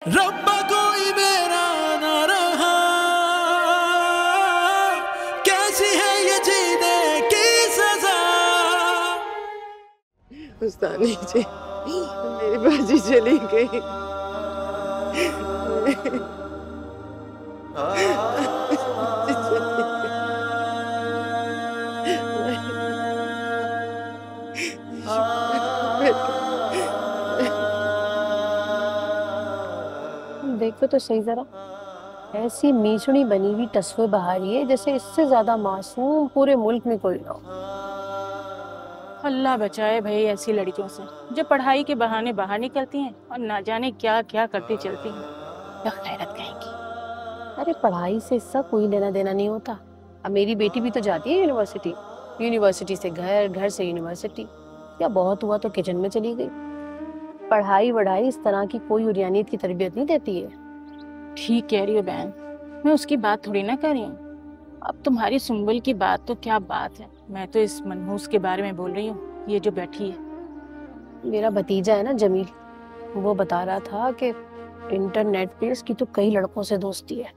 रब्बा कोई मेरा ना रहा, कैसी है ये जीने की सजा। उस्तानी जी, मेरी बाजी चली गई। देखो तो सही जरा, ऐसी मीचड़ी बनी हुई तस्वीर बहारी है जैसे इससे ज्यादा मासूम पूरे मुल्क में कोई ना हो। अल्लाह बचाए भाई ऐसी लड़कियों से जो पढ़ाई के बहाने बाहर निकलती हैं और ना जाने क्या क्या करती चलती हैं। क्या खैरत कहेंगी। अरे पढ़ाई से इसका कोई लेना देना नहीं होता। अब मेरी बेटी भी तो जाती है यूनिवर्सिटी, यूनिवर्सिटी से घर, घर से यूनिवर्सिटी, या बहुत हुआ तो किचन में चली गई। पढ़ाई वढ़ाई इस तरह की कोई उरियानियत की तरबियत नहीं देती है। ठीक कह रही हो बहन, मैं उसकी बात थोड़ी ना कर रही हूँ। अब तुम्हारी सुंबल की बात तो क्या बात है, मैं तो इस मनहूस के बारे में बोल रही हूँ, ये जो बैठी है। मेरा भतीजा है ना जमील, वो बता रहा था कि इंटरनेट पे इसकी तो कई लड़कों से दोस्ती है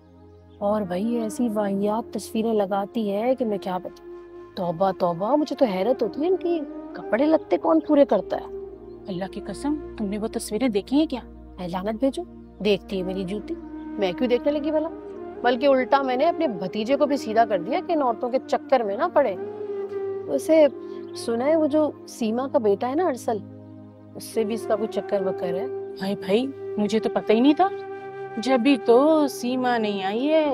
और भाई ऐसी वाहियात तस्वीरें लगाती है कि मैं क्या बताऊं। तौबा तौबा, मुझे तो हैरत होती है इनकी कपड़े लगते कौन पूरे करता है। अल्लाह की कसम, तुमने वो तस्वीरें देखी है क्या? लानत भेजो, देखती है मेरी जूती, मैं क्यों देखने लगी भला। बल्कि उल्टा मैंने अपने भतीजे को भी सीधा कर दिया कि इन औरतों के चक्कर में ना पड़े। वैसे सुना है वो जो सीमा का बेटा है ना अरसल, उससे भी इसका कोई चक्कर वक्कर है। भाई भाई, मुझे तो पता ही नहीं था, जब भी तो सीमा नहीं आई है।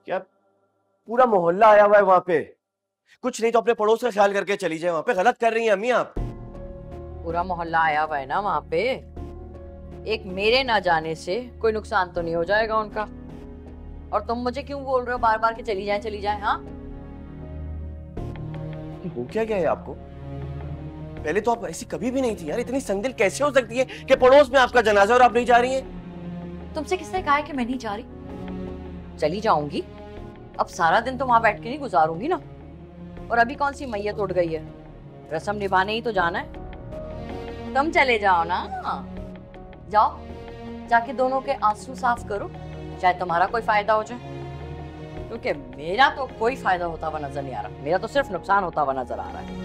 क्या पूरा मोहल्ला आया हुआ है वहां पे? कुछ नहीं तो अपने पड़ोस का ख्याल करके चली जाए, वहां पे गलत कर रही हैं अम्मी आप। पूरा मोहल्ला आया हुआ है ना वहां पे, एक मेरे ना जाने से कोई नुकसान तो नहीं हो जाएगा उनका। और तुम मुझे क्यों बोल रहे हो बार बार कि चली जाए? हाँ, हो क्या गया है आपको? पहले तो आप ऐसी कभी भी नहीं थी यार, इतनी संदिल कैसे हो सकती है कि पड़ोस में आपका जनाजा और आप नहीं जा रही हैं? तुमसे किसने कहा है कि मैं नहीं जा रही? चली जाऊंगी, अब सारा दिन तो वहां बैठ के नहीं गुजारूंगी ना। और अभी कौन सी मैयत उड़ गई है, रस्म निभाने ही तो जाना है। तुम चले जाओ ना, जाओ जाके दोनों के आंसू साफ करो, शायद तुम्हारा कोई फायदा हो जाए। क्योंकि मेरा तो कोई फायदा होता हुआ नजर नहीं आ रहा, मेरा तो सिर्फ नुकसान होता हुआ नजर आ रहा है।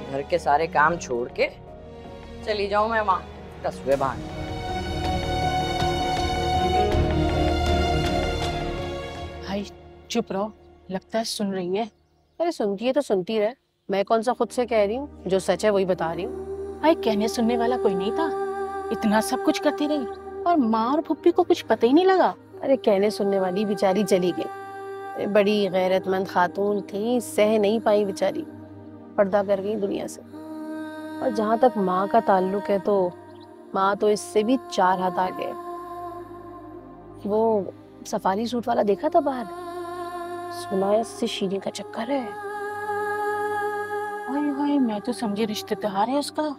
घर के सारे काम छोड़ के चली जाऊं मैं वहां कस्बे बहाने। भाई चुप रहो, लगता है सुन रही है। अरे सुनती है तो सुनती रहे, मैं कौन सा खुद से कह रही हूँ, जो सच है वही बता रही हूँ। भाई कहने सुनने वाला कोई नहीं था, इतना सब कुछ करती रही और माँ और फुप्पी को कुछ पता ही नहीं लगा। अरे कहने सुनने वाली बेचारी चली गई, बड़ी गैरतमंद खातून थी, सह नहीं पाई बेचारी, पर्दा कर गई दुनिया से। और जहाँ तक माँ का ताल्लुक है तो माँ तो इससे भी 4 हाथ आगे। वो सफारी सूट वाला देखा था बाहर, सुना है इससे शीनी का चक्कर है। हाय हाय, मैं तो समझी रिश्तेदार है उसका।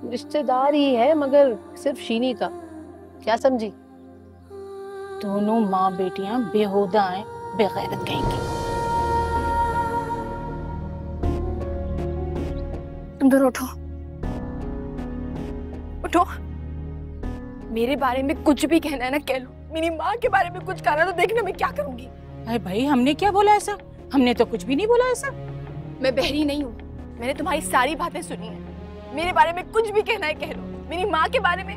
रिश्तेदार ही है मगर सिर्फ शीनी का, क्या समझी? दोनों माँ बेटियां बेहुदा हैं, बेगैरत कहेंगी। तुम दोनों उठो, उठो। मेरे बारे में कुछ भी कहना है ना कह लो, मेरी माँ के बारे में कुछ कहना तो देखना मैं क्या करूंगी। अरे भाई, हमने क्या बोला ऐसा? हमने तो कुछ भी नहीं बोला ऐसा। मैं बहरी नहीं हूँ, मैंने तुम्हारी सारी बातें सुनी है। मेरे बारे में कुछ भी कहना है कह लो, मेरी माँ के बारे में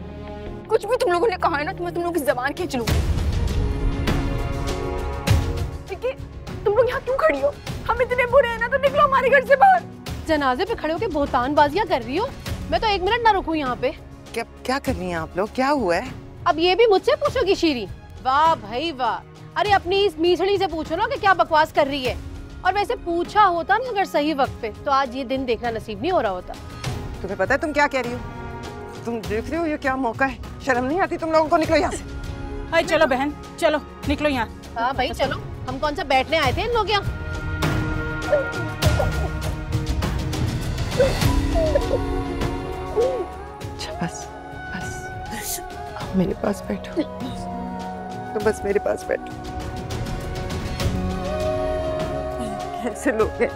कुछ भी तुम लोगों ने कहा है ना तो मैं तुम लोगों की जबान खींच लूंगी। तुम लोग यहाँ क्यों खड़ी हो? हम इतने बुरे हैं ना तो निकलो हमारे घर से बाहर। जनाजे पे खड़े होके बोहतानबाजियां कर रही हो, मैं तो 1 मिनट ना रुकूं यहाँ पे। क्या कर रही हैं आप लोग? क्या हुआ है? अब ये भी मुझसे पूछोगी शीरी? वाह भाई वाह। अरे अपनी इस मीठड़ी से पूछो ना कि क्या बकवास कर रही है। और वैसे पूछा होता ना अगर सही वक्त पे तो आज ये दिन देखना नसीब नहीं हो रहा होता। तुम्हें पता है तुम क्या कह रही हो? तुम देख रहे हो ये क्या मौका है? शर्म नहीं आती तुम लोगों को? निकलो यहाँ से। हाय चलो बहन, चलो निकलो यहाँ। हाँ भाई चलो, हम कौन सा बैठने आए थे इन लोग यहाँ? मेरे पास बैठो, तो बस मेरे पास बैठो। कैसे लोग हैं?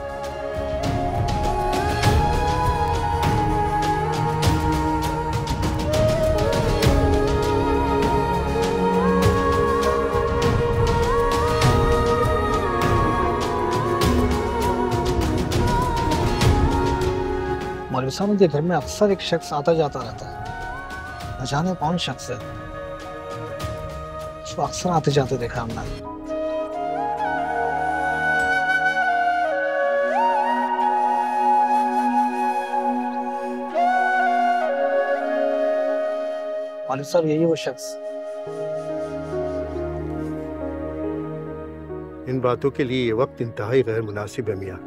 मौलवी साहब, मुझे घर में अक्सर एक शख्स आता जाता रहता है, न जाने कौन शख्स है। उसको अक्सर आते जाते देखा हमने। मौलवी साहब, यही वो शख्स। इन बातों के लिए ये वक्त इंतहाई गैर मुनासिब है मियाँ।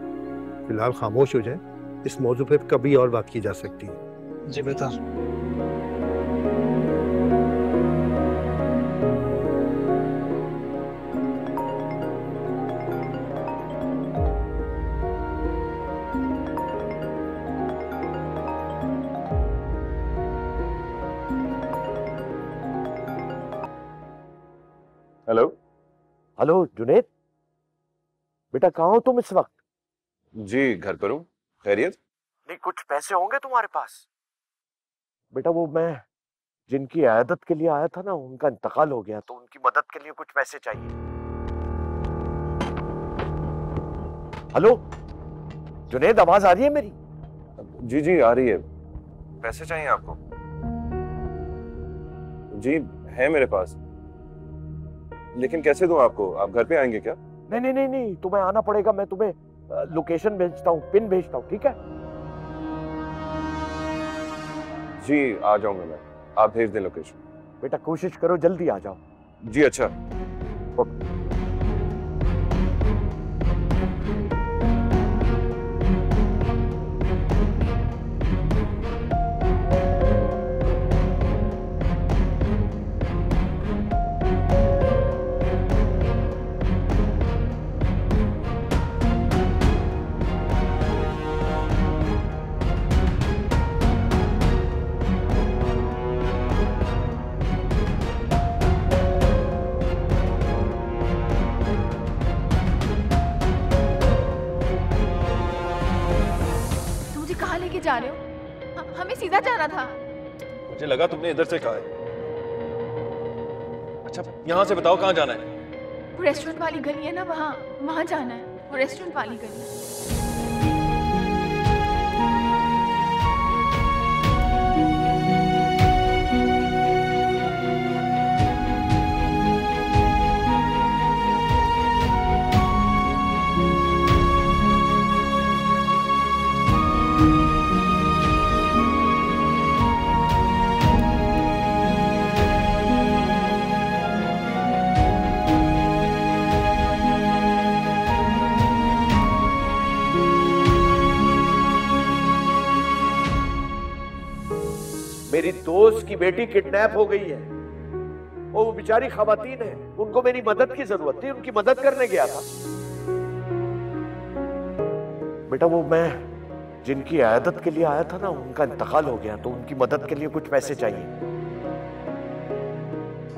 फिलहाल खामोश हो जाए, इस मौजू पे कभी और बात की जा सकती है। जी बेहतर। हेलो हेलो जुनेद, बेटा कहाँ हो तुम इस वक्त? जी घर पर हूँ। खैरियत? नहीं, कुछ पैसे होंगे तुम्हारे पास? बेटा वो मैं जिनकी इयादत के लिए आया था ना, उनका इंतकाल हो गया, तो उनकी मदद के लिए कुछ पैसे चाहिए। हेलो जुनेद, आवाज आ रही है मेरी? जी जी आ रही है। पैसे चाहिए आपको? जी है मेरे पास, लेकिन कैसे दूं आपको? आप घर पे आएंगे क्या? नहीं नहीं नहीं नहीं, तुम्हें आना पड़ेगा। मैं तुम्हें लोकेशन भेजता हूँ, पिन भेजता हूँ, ठीक है? जी आ जाऊंगा मैं, आप भेज दें लोकेशन। बेटा कोशिश करो जल्दी आ जाओ। जी अच्छा। जा रहे हो? हमें सीधा जाना था। मुझे लगा तुमने इधर से कहा है। अच्छा यहाँ से बताओ कहाँ जाना है? वो रेस्टोरेंट वाली गली है ना, वहाँ जाना है। वो रेस्टोरेंट वाली गली। मेरी दोस्त की बेटी किडनैप हो गई है। वो बेचारी खवातीन है, उनको मेरी मदद की जरूरत थी, उनकी मदद करने गया था। बेटा वो मैं जिनकी इयादत के लिए आया था ना, उनका इंतकाल हो गया, तो उनकी मदद के लिए कुछ पैसे चाहिए।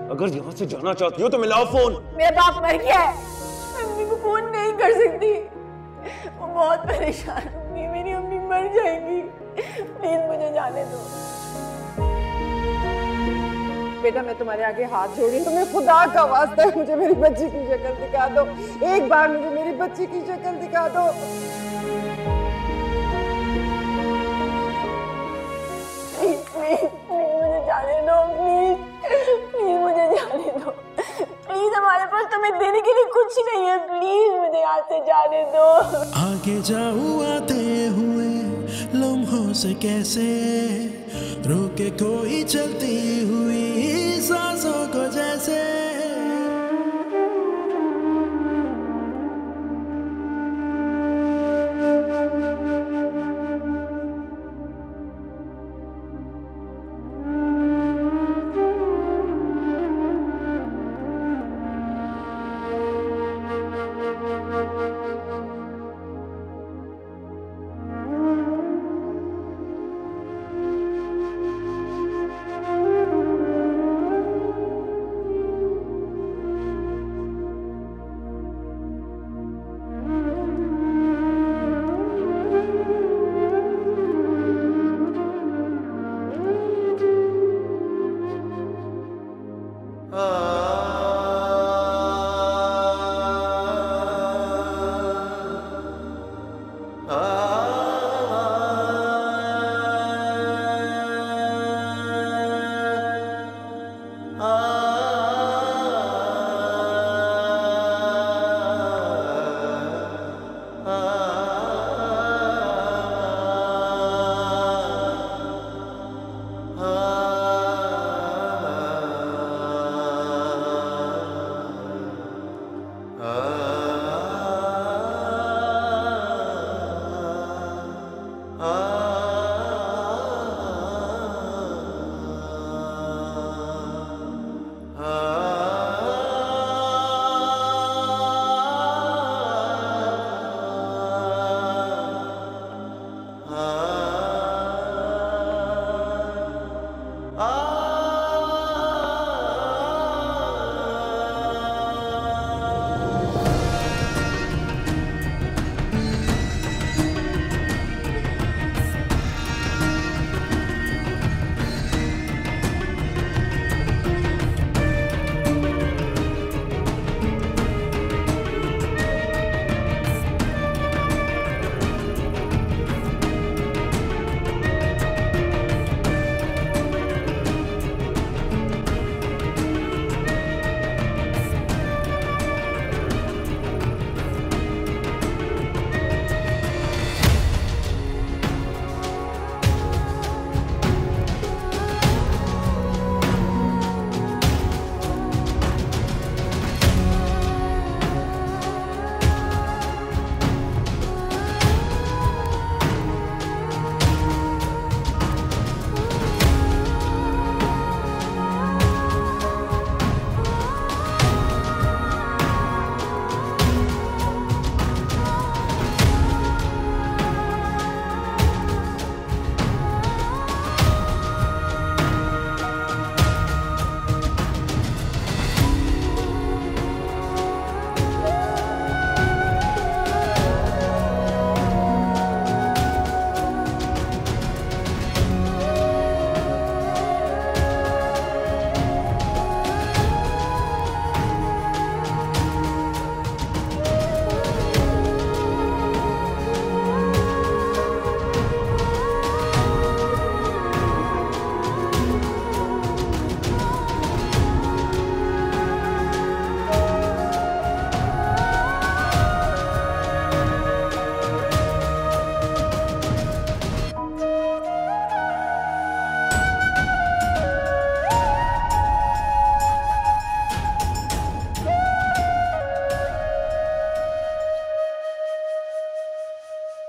अगर यहाँ से जाना चाहती हो तो मिलाओ फोन। मेरा बाप मर गया है, अम्मी को फोन नहीं कर सकती, वो बहुत परेशान होंगी, मेरी अम्मी मर जाएगी, प्लीज मुझे जाने दो। बेटा मैं तुम्हारे आगे हाथ जोड़ी, तुम्हें खुदा का वास्ता है, मुझे मेरी बच्ची की शक्ल दिखा दो, एक बार मुझे मेरी बच्ची की शक्ल दिखा दो। प्लीज प्लीज मुझे जाने दो, प्लीज मुझे जाने दो, प्लीज हमारे पास तुम्हें देने के लिए कुछ नहीं है, प्लीज मुझे यहाँ से जाने दो। आगे जाऊँ आते हुए लम्हों से कैसे रोके कोई चलती हुई सांसों को जैसे।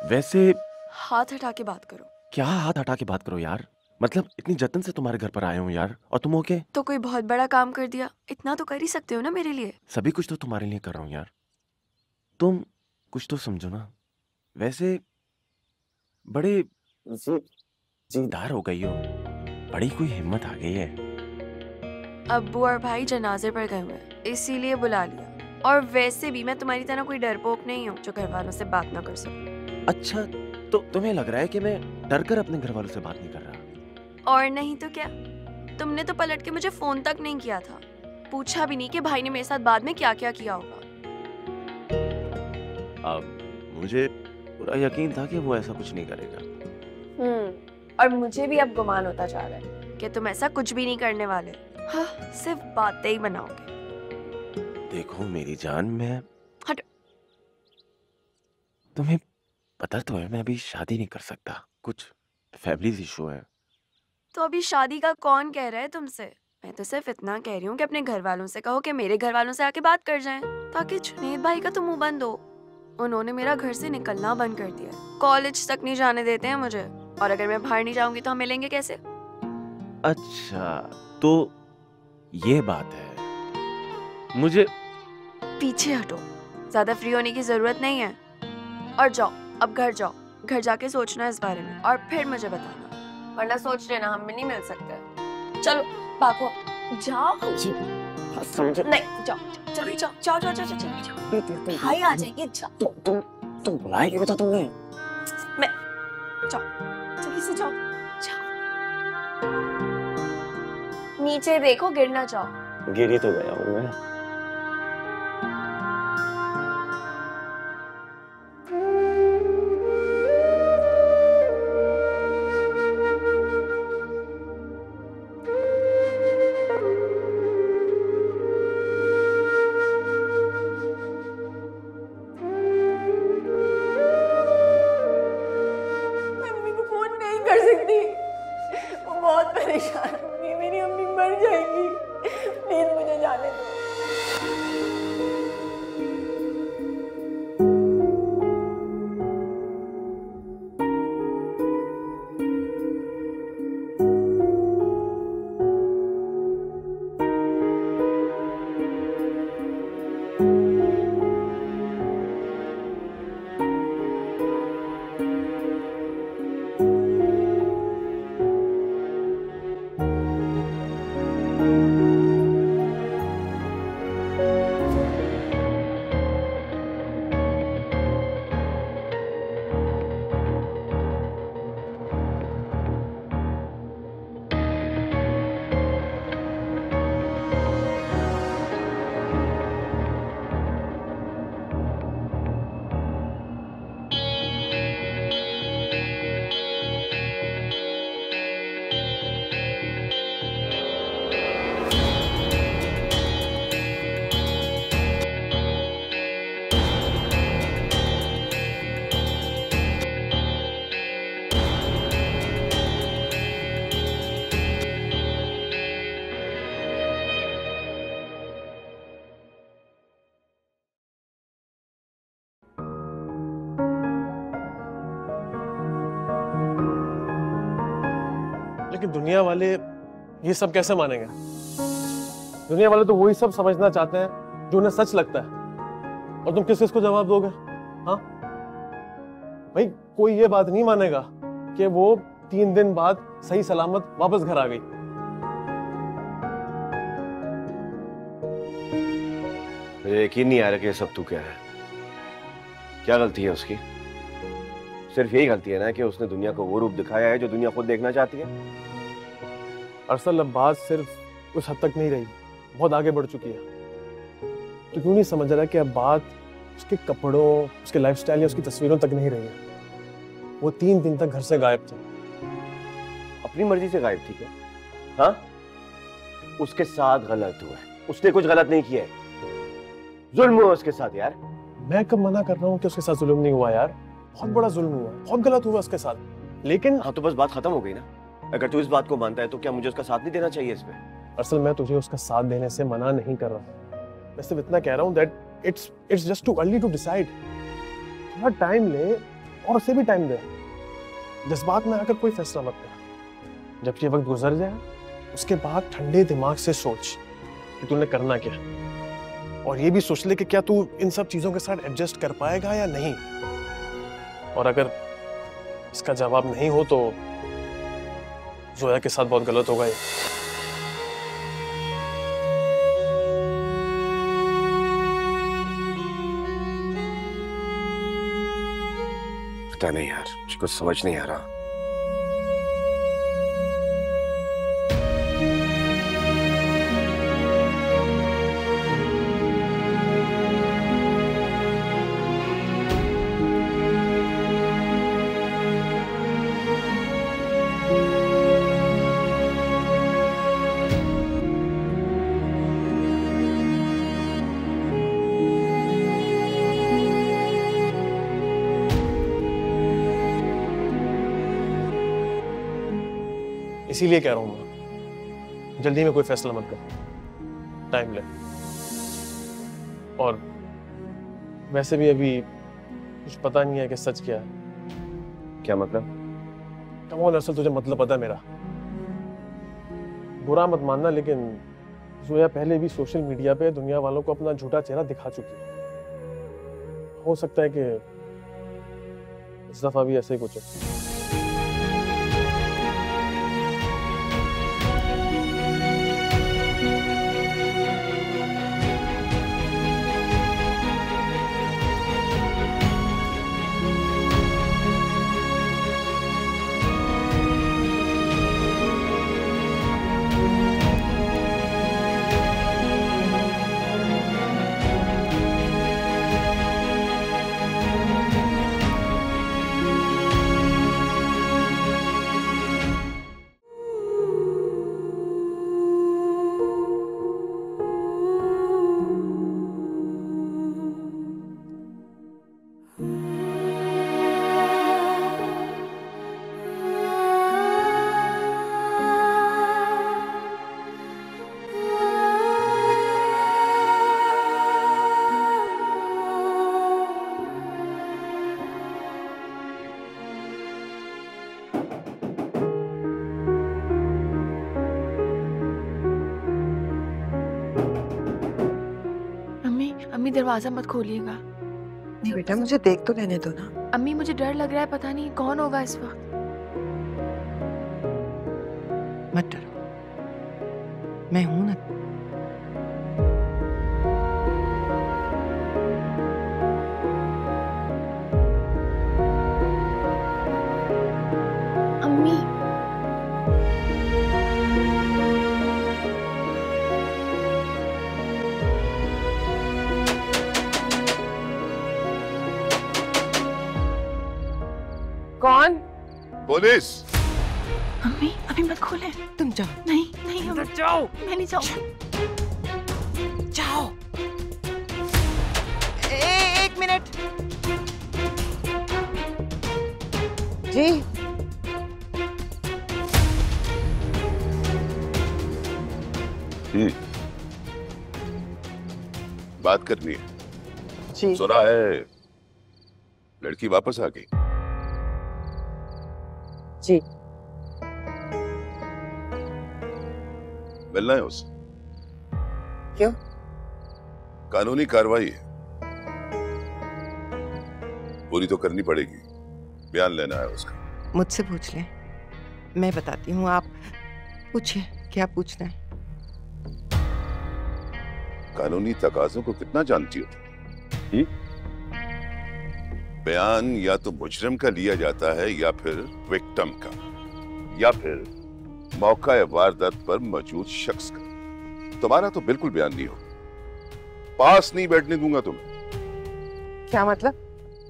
वैसे हाथ हटा के बात करो। क्या हाथ हटा के बात करो यार? मतलब इतनी जतन से तुम्हारे घर पर आया हूँ यार, और तुम ओके? तो कोई बहुत बड़ा काम कर दिया, इतना तो कर ही सकते हो ना मेरे लिए। सभी कुछ तो तुम्हारे लिए कर रहा हूँ यार, तुम कुछ तो समझो ना। वैसे बड़े जीदार हो गई हो, बड़ी कोई हिम्मत आ गई है। अब्बू और भाई जनाजे पर गए हुए हैं, इसीलिए बुला लिया। और वैसे भी मैं तुम्हारी तरह कोई डरपोक नहीं हूँ जो घर वालों से बात ना कर सकूं। अच्छा, तो तुम्हें लग रहा है कि मैं डर कर अपने घर वालों से बात नहीं कर रहा? और नहीं तो क्या, तुमने तो पलट के मुझे फोन तक नहीं किया था, पूछा भी नहीं कि भाई ने मेरे साथ बाद में क्या क्या किया होगा। अब मुझे पूरा यकीन था कि वो ऐसा कुछ नहीं करेगा। और मुझे भी अब गुमान होता जा रहा है कि तुम ऐसा कुछ भी नहीं करने वाले। हाँ, सिर्फ बातें ही बनाओगे। देखो मेरी जान, मैं हट। तुम्हें पता तो है मैं अभी शादी नहीं कर सकता, कुछ फैमिली इशू है। तो अभी शादी का कौन कह रहा है तुमसे? मैं तो सिर्फ इतना कह रही हूँ कि अपने घर वालों से कहो कि मेरे घर वालों से आके बात कर जाएं, ताकि जुनैद भाई का तो मुंह बंद हो। उन्होंने मेरा घर से निकलना बंद कर दिया है, कॉलेज तक नहीं जाने देते हैं मुझे, और अगर मैं बाहर नहीं जाऊंगी तो हम मिलेंगे कैसे? अच्छा, तो ये बात है। मुझे पीछे हटो, ज्यादा फ्री होने की जरूरत नहीं है। और जाओ, अब घर जाओ, घर जाके सोचना इस बारे में और फिर मुझे बताना, वरना सोच लेना हम नहीं मिल सकते। चलो भागो, जाओ। नहीं, जाओ चलो, जाओ जाओ जाओ जाओ जाओ, भाई आ जाएंगे। जाओ, तुम बुलाए क्यों था तुमने? मैं जाओ, जल्दी से जाओ, जाओ। नीचे देखो, गिर ना जाओ। गिर ही तो गया हूँ मैं। लेकिन दुनिया वाले ये सब कैसे मानेंगे? दुनिया वाले तो वही सब समझना चाहते हैं जो उन्हें सच लगता है, और तुम किस किस को जवाब दोगे? हाँ भाई, कोई ये बात नहीं मानेगा कि वो 3 दिन बाद सही सलामत वापस घर आ गई। मुझे यकीन नहीं आ रहा कि ये सब तू क्या है। क्या गलती है उसकी? सिर्फ यही गलती है ना कि उसने दुनिया को वो रूप दिखाया है जो दुनिया खुद देखना चाहती है। अरसल अब बात सिर्फ उस हद तक नहीं रही, बहुत आगे बढ़ चुकी है। तो क्यों नहीं समझ रहा कि अब बात उसके कपड़ों, उसके लाइफस्टाइल या उसकी तस्वीरों तक नहीं रही है। वो 3 दिन तक घर से गायब थे। अपनी मर्जी से गायब थी क्या? हाँ, उसके साथ गलत हुआ है, उसने कुछ गलत नहीं किया है। जुल्म हुआ उसके साथ यार। मैं कब मना कर रहा हूँ कि उसके साथ जुल्म नहीं हुआ यार? बहुत बड़ा जुल्म हुआ, बहुत गलत हुआ उसके साथ। लेकिन हाँ, तो बस बात खत्म हो गई ना। अगर तू इस बात को मानता है तो क्या मुझे उसका साथ नहीं देना चाहिए इसमें? असल मैं तुझे उसका साथ देने से मना नहीं कर रहा, मैं सिर्फ इतना कह रहा हूँ that it's just too early to decide. थोड़ा टाइम ले और उसे भी टाइम दे। जज्बात में आकर कोई फैसला मत कर। जब ये वक्त गुजर जाए उसके बाद ठंडे दिमाग से सोच कि तूने करना क्या, और ये भी सोच ले कि क्या तू इन सब चीजों के साथ एडजस्ट कर पाएगा या नहीं। और अगर इसका जवाब नहीं हो तो जोया के साथ बहुत गलत होगा ये। पता नहीं यार, मुझको समझ नहीं आ रहा। इसीलिए कह रहा हूं मैं, जल्दी में कोई फैसला मत कर, टाइम ले। और वैसे भी अभी कुछ पता नहीं है कि सच क्या है। क्या मतलब? कम ऑन असल तुझे मतलब पता है मेरा। बुरा मत मानना, लेकिन जोया पहले भी सोशल मीडिया पे दुनिया वालों को अपना झूठा चेहरा दिखा चुकी है। हो सकता है कि इस दफा भी ऐसे ही कुछ है। अम्मी दरवाजा मत खोलिएगा। नहीं बेटा, मुझे देख तो लेने दो ना। अम्मी मुझे डर लग रहा है, पता नहीं कौन होगा इस वक्त। मत डरो, मैं हूं ना। अम्मी कौन? पुलिस। अम्मी अभी मत खोले। तुम जाओ। नहीं नहीं अम्मी जाओ। मैं नहीं जाऊँ। जाओ। एक मिनट जी। बात करनी है जी। सुना है लड़की वापस आ गई। जी। मिलना है उससे। क्यों? कानूनी कार्रवाई है, पूरी तो करनी पड़ेगी। बयान लेना है उसका। मुझसे पूछ ले, मैं बताती हूँ। आप पूछिए, क्या पूछना है? कानूनी तकाजों को कितना जानती हो तुम? बयान या तो मुजरिम का लिया जाता है या फिर विक्टिम का, या फिर मौका या वारदात पर मौजूद शख्स का। तुम्हारा तो बिल्कुल बयान नहीं हो। पास नहीं बैठने दूंगा तुम्हें। क्या मतलब?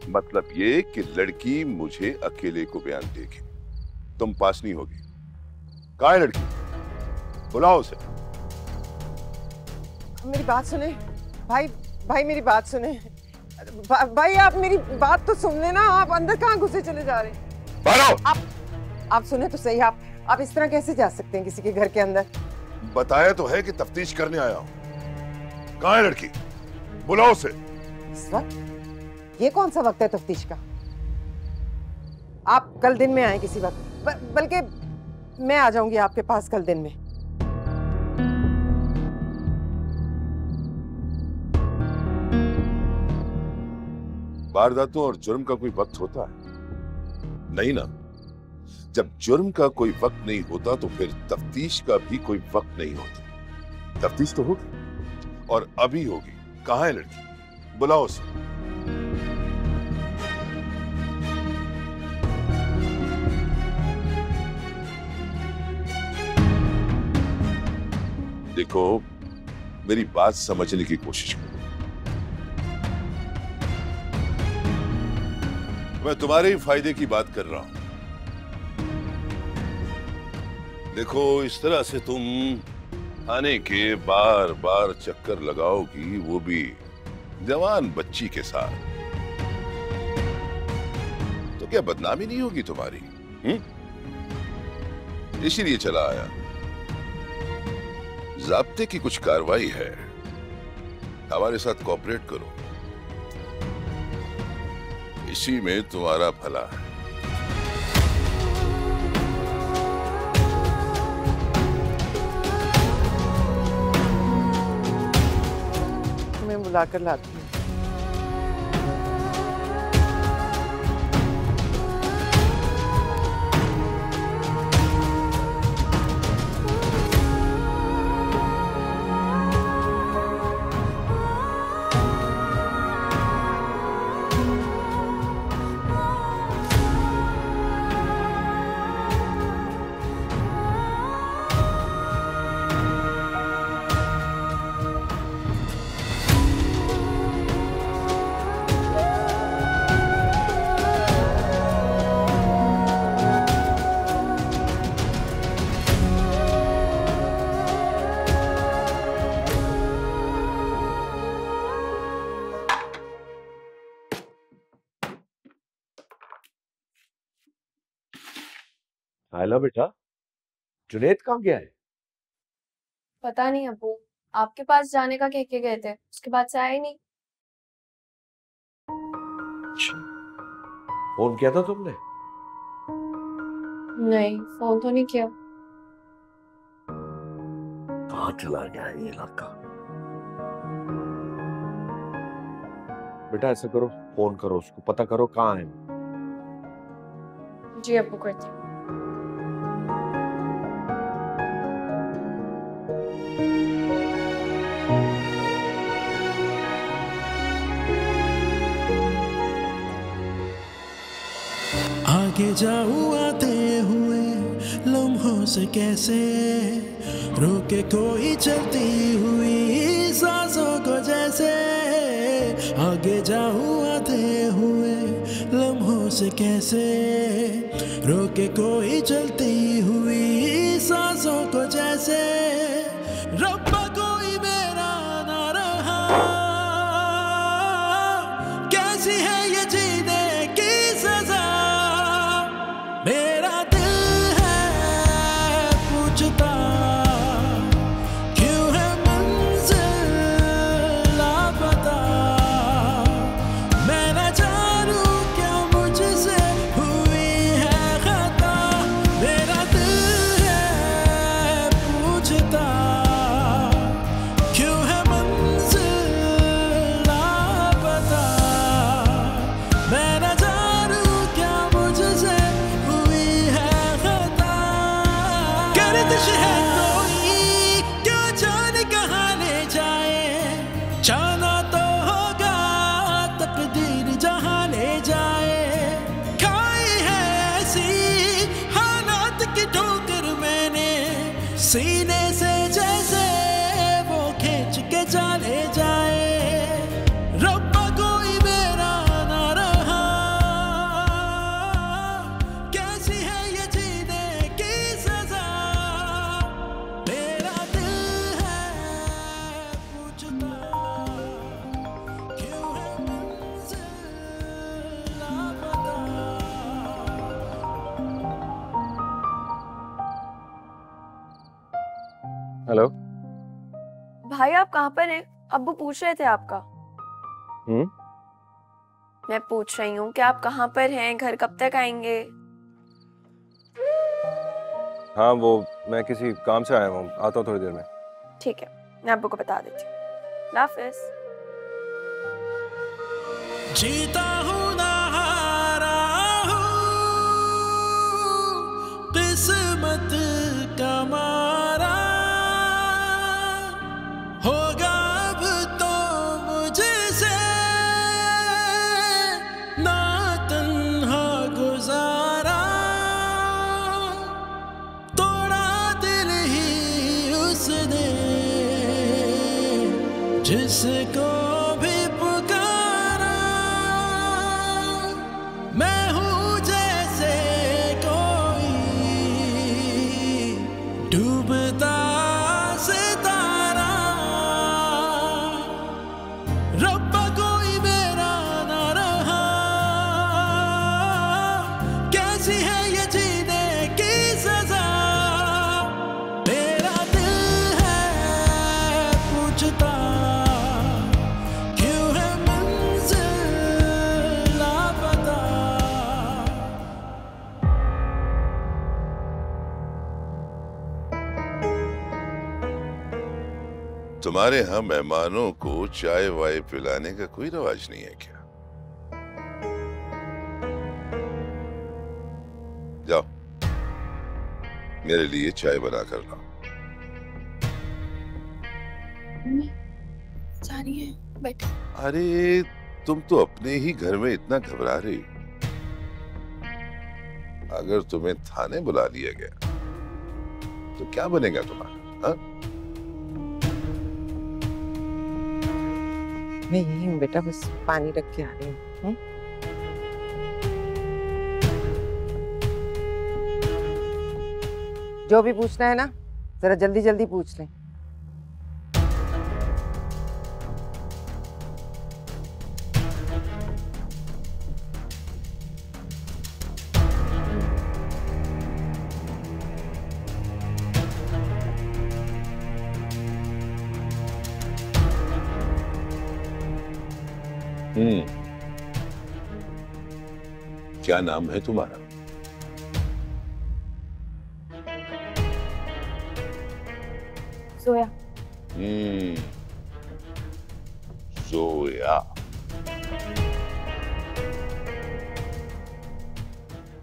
मतलब ये कि लड़की मुझे अकेले को बयान देगी, तुम पास नहीं होगी। कहाँ है लड़की? बुलाओ उसे। मेरी बात सुने भाई। भाई मेरी बात सुने। भाई आप मेरी बात तो सुन लेना। आप अंदर कहाँ घुसे चले जा रहे हैं? बाहर आप सुने तो सही। आप इस तरह कैसे जा सकते हैं किसी के घर के अंदर? बताया तो है कि तफ्तीश करने आया हूं। कहाँ है लड़की? बुलाओ उसे। इस वक्त? ये कौन सा वक्त है तफ्तीश का? आप कल दिन में आए किसी वक्त, बल्कि मैं आ जाऊंगी आपके पास कल दिन में। वारदातों और जुर्म का कोई वक्त होता है? नहीं ना। जब जुर्म का कोई वक्त नहीं होता तो फिर तफ्तीश का भी कोई वक्त नहीं होता। तफ्तीश तो होगी और अभी होगी। कहाँ है लड़की? बुलाओ उसे। देखो, मेरी बात समझने की कोशिश करो। मैं तुम्हारे ही फायदे की बात कर रहा हूं। देखो, इस तरह से तुम थाने के बार बार चक्कर लगाओगी, वो भी जवान बच्ची के साथ, तो क्या बदनामी नहीं होगी तुम्हारी? इसीलिए चला आया। ज़ाब्ते की कुछ कार्रवाई है, हमारे साथ कोऑपरेट करो, इसी में तुम्हारा भला है। मैं बुलाकर लाती हूँ। हेलो बेटा, जुनैद कहाँ गया है? पता नहीं अब्बू, आपके पास जाने का कह के गए थे, उसके बाद से आए ही नहीं। फोन किया था तुमने? नहीं, फोन तो नहीं किया। कहाँ चला गया है ये लड़का? बेटा ऐसा करो, फोन करो उसको, पता करो कहाँ है। जी अब्बू, करती हूँ। आगे जाऊं आते हुए लम्हों से कैसे, रोके कोई चलती हुई सांसों को जैसे। आगे जाऊं आते हुए लम्हों से कैसे, रोके कोई चलती हुई सांसों को जैसे। रब्बा कोई मेरा ना रहा, कैसी है ये जीने की सजा। मेरा दिल है पूछता, क्यों है मंजिल लापता। मैं न जानूं क्या मुझसे हुई है खता। मेरा दिल है पूछता, क्यों है मंजिल लापता। मैं न जानूं क्या मुझसे हुई है खता। गर्दिश है कोई, क्यों जाने कहाँ ले जाए। जाना तो होगा, तकदीर जहाँ ले जाए। खाई है ऐसी हालात की ठोकर मैंने, सीने से जैसे वो खींच के चले जाए। रब्बा कोई मेरा ना रहा, कैसी है ये जीने की सजा। मेरा दिल है पूछता, क्यों है मंजिल लापता। हेलो। भाई आप कहाँ पर हैं? अब्बू पूछ रहे थे आपका। मैं पूछ रही हूँ कि आप कहाँ पर हैं, घर कब तक आएंगे? हाँ वो मैं किसी काम से आया हूँ, आता हूँ थोड़ी देर में। ठीक है, मैं अब्बू को बता देती हूँ। अल्लाह हाफिज़। जीता हूँ ना हारा हूँ, किस्मत का मारा होगा अब तो मुझसे ना तन्हा गुजारा। तोड़ा दिल ही उसने जिसको भी पुकारा। मैं हूँ जैसे कोई डूबता सितारा, रब्बा कोई मेरा ना रहा। कैसी है ये जीने की सजा, मेरा दिल है पूछता क्यों है मंजिल लापता। तुम्हारे यहाँ मेहमानों को चाय वाय पिलाने का कोई रवाज नहीं है क्या? जाओ मेरे लिए चाय बना कर लाओ। जा रही है, बैठो। अरे तुम तो अपने ही घर में इतना घबरा रही हो, अगर तुम्हें थाने बुला लिया गया तो क्या बनेगा तुम्हारा? हाँ? मैं यही हूँ बेटा, बस पानी रख के आ रही हूँ। जो भी पूछना है ना जरा जल्दी जल्दी पूछ लें। क्या नाम है तुम्हारा? सोया। जोया।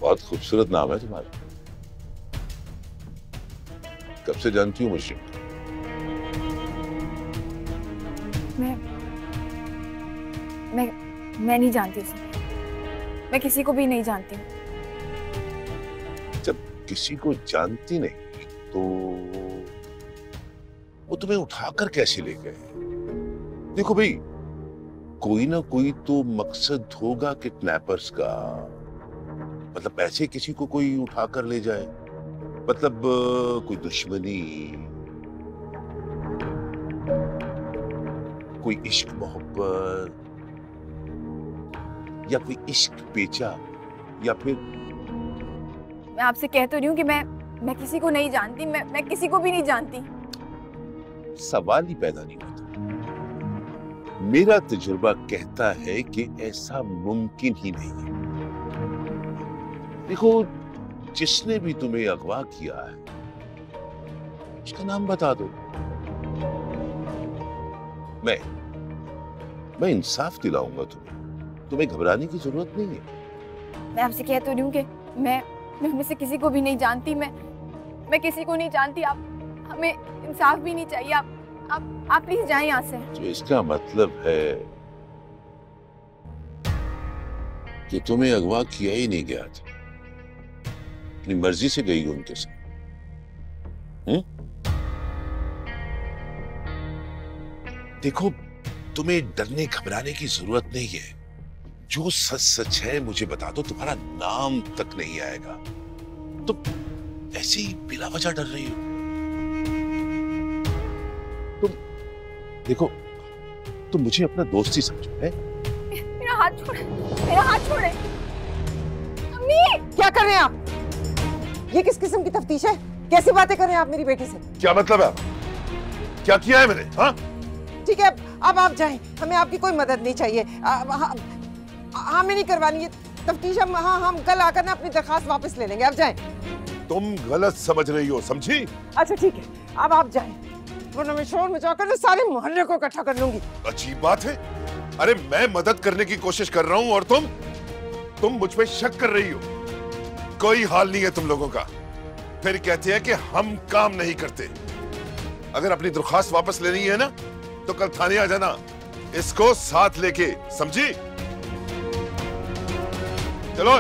बहुत खूबसूरत नाम है तुम्हारा। कब से जानती हूँ मुझे? मैं नहीं जानती उसे। मैं किसी को भी नहीं जानती। जब किसी को जानती नहीं तो वो तुम्हें उठाकर कैसे ले गए? देखो भाई, कोई ना कोई तो मकसद होगा किडनैपर्स का। मतलब ऐसे किसी को कोई उठाकर ले जाए, मतलब कोई दुश्मनी, कोई इश्क मोहब्बत, या कोई इश्क पेचा, या फिर मैं आपसे कह तो रही हूँ कि मैं किसी को नहीं जानती। मैं किसी को भी नहीं जानती। सवाल ही पैदा नहीं होता। मेरा तजुर्बा कहता है कि ऐसा मुमकिन ही नहीं है। देखो, जिसने भी तुम्हें अगवा किया है उसका नाम बता दो। मैं इंसाफ दिलाऊंगा तुम्हें घबराने की जरूरत नहीं है। मैं आपसे कह तो रही हूँ कि मैं उनमें से किसी को भी नहीं जानती। मैं किसी को नहीं जानती। आप हमें इंसाफ भी नहीं चाहिए। आप प्लीज जाएं यहाँ से। तो इसका मतलब है कि तुम्हें अगवा किया ही नहीं गया था, अपनी मर्जी से गई उनके साथ। देखो, तुम्हें डरने घबराने की जरूरत नहीं है। जो सच सच है मुझे बता दो। तुम्हारा नाम तक नहीं आएगा, तुम ऐसे ही बिना वजह डर रही हो। देखो, तुम मुझे अपना दोस्त ही समझो है? मेरा हाथ छोड़े, मेरा हाथ छोड़े। अम्मी, क्या कर रहे हैं आप? ये किस किस्म की तफ्तीश है? कैसी बातें कर रहे हैं आप मेरी बेटी से? क्या मतलब है? क्या किया है मैंने? हाँ? ठीक है, अब आप जाएं। हमें आपकी कोई मदद नहीं चाहिए। हमें नहीं करवानी है तफ्तीश। हम कल आकर ना अपनी दरखास्त वापस ले लेंगे। आप जाएं। तुम गलत समझ रही हो, समझी? अच्छा ठीक है, अब आप जाएं, वरना मैं शोर मचाकर ना सारे मोहल्ले को इकट्ठा कर लूंगी। अजीब बात है। अरे मैं मदद करने की कोशिश कर रहा हूं और तुम मुझ पे शक कर रही हो। कोई हाल नहीं है तुम लोगों का। फिर कहते हैं कि हम काम नहीं करते। अगर अपनी दरख्वास्त वापस लेनी है ना तो कल थाने आ जाना, इसको साथ लेके, समझी? चलो।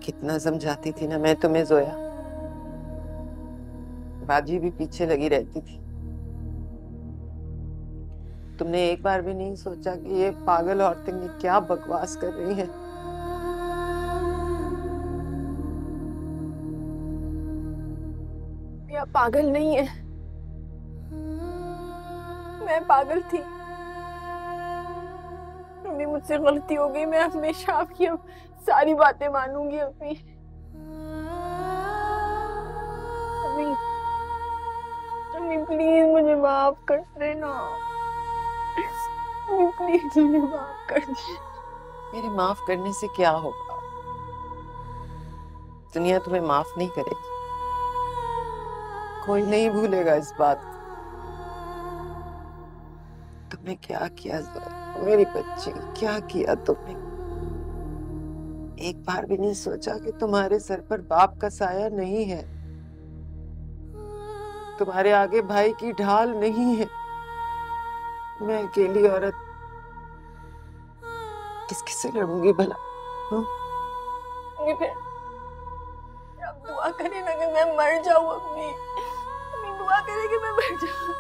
कितना समझाती थी ना मैं तुम्हें जोया, बाजी भी पीछे लगी रहती थी। तुमने एक बार भी नहीं सोचा कि ये पागल औरतें ये क्या बकवास कर रही हैं। या पागल नहीं है, मैं पागल थी। अम्मी मुझसे गलती हो गई, मैं हमेशा आपकी सारी बातें मानूंगी। अम्मी अम्मी अम्मी प्लीज मुझे माफ कर देना। अम्मी प्लीज मुझे माफ कर दे। मेरे माफ करने से क्या होगा? दुनिया तुम्हें माफ नहीं करेगी, कोई नहीं भूलेगा इस बात को। तुमने क्या किया मेरी बच्ची, क्या किया तुमने? एक बार भी नहीं सोचा कि तुम्हारे सर पर बाप का साया नहीं है, तुम्हारे आगे भाई की ढाल नहीं है। मैं अकेली औरत किससे लड़ूंगी भला? अब दुआ करें ना कि मैं मर जाऊं। अपनी दुआ करें कि मैं मर जाऊं।